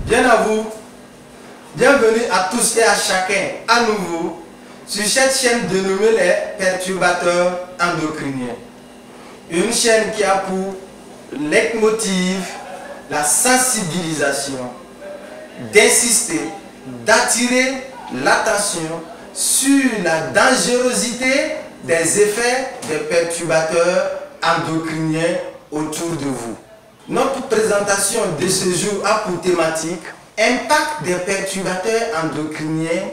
Bien à vous, bienvenue à tous et à chacun à nouveau sur cette chaîne dénommée les perturbateurs endocriniens. Une chaîne qui a pour leitmotiv la sensibilisation, d'insister, d'attirer l'attention sur la dangerosité des effets des perturbateurs endocriniens autour de vous. Notre présentation de ce jour a pour thématique impact des perturbateurs endocriniens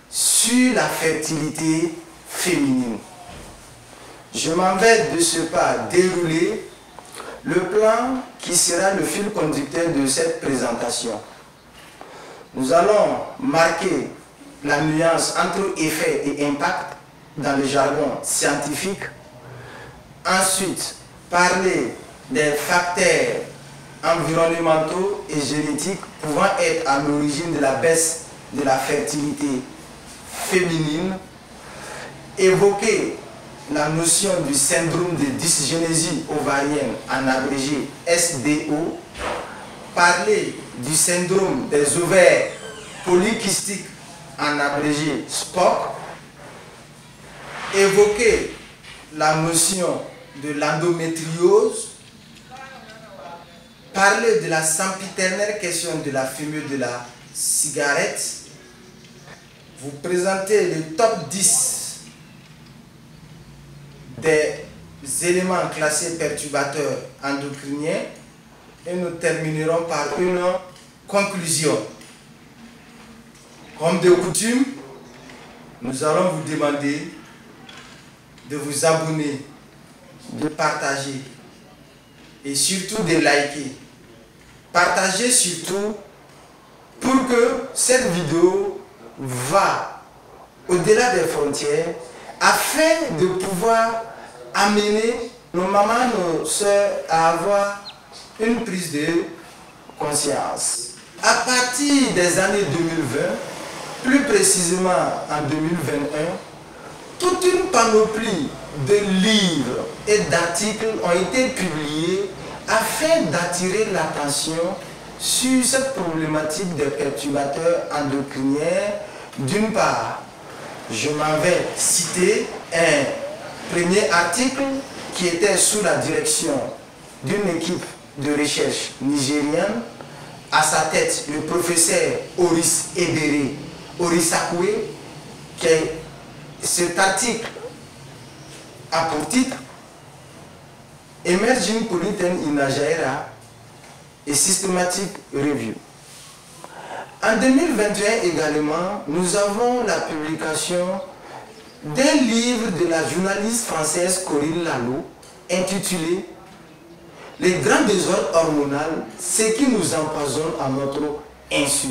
sur la fertilité féminine. Je m'en vais de ce pas dérouler le plan qui sera le fil conducteur de cette présentation. Nous allons marquer la nuance entre effet et impact dans le jargon scientifique. Ensuite, parler des facteurs environnementaux et génétiques pouvant être à l'origine de la baisse de la fertilité féminine. Évoquer la notion du syndrome de dysgénésie ovarienne, en abrégé SDO. Parler du syndrome des ovaires polykystiques, en abrégé SPOC. Évoquer la notion de l'endométriose. Parler de la sempiternelle question de la fumée de la cigarette. Vous présenter le top 10 des éléments classés perturbateurs endocriniens et nous terminerons par une conclusion. Comme de coutume, nous allons vous demander de vous abonner, de partager et surtout de liker. Partagez surtout pour que cette vidéo va au-delà des frontières afin de pouvoir amener nos mamans, nos soeurs à avoir une prise de conscience. À partir des années 2020, plus précisément en 2021, toute une panoplie de livres et d'articles ont été publiés afin d'attirer l'attention sur cette problématique des perturbateurs endocriniens. D'une part, je m'en vais citer un premier article qui était sous la direction d'une équipe de recherche nigérienne, à sa tête le professeur Oris Ebere Orisakwe, qui cet article a pour titre Emerging Pollutants in Nigeria et Systematic Review. En 2021 également, nous avons la publication d'un livre de la journaliste française Corinne Lalo intitulé Les grands désordres hormonaux, ce qui nous empoisonne à notre insu.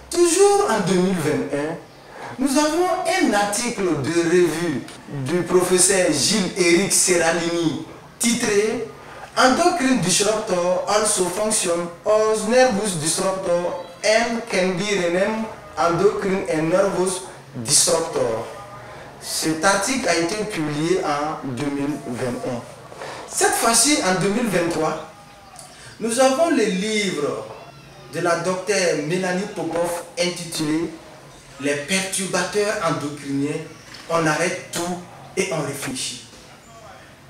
Toujours en 2021, nous avons un article de revue du professeur Gilles-Éric Serralini titré Endocrine disruptor also function as nervous disruptor and can be renamed endocrine and nervous disruptor. Cet article a été publié en 2021. Cette fois-ci, en 2023, nous avons le livre de la docteure Mélanie Popov intitulé Les perturbateurs endocriniens, on arrête tout et on réfléchit.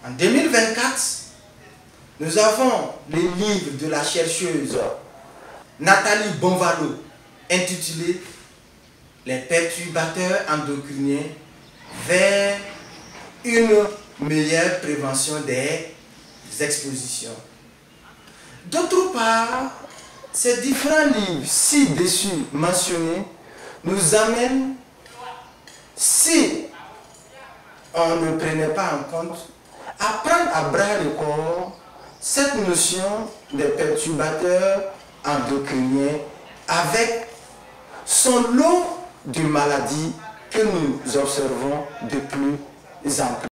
En 2024, nous avons le livre de la chercheuse Nathalie Bonvalot intitulé Les perturbateurs endocriniens vers une meilleure prévention des expositions. D'autre part, ces différents livres ci-dessus mentionnés nous amènent, si on ne prenait pas en compte, à prendre à bras le corps cette notion des perturbateurs endocriniens avec son lot de maladies que nous observons de plus en plus.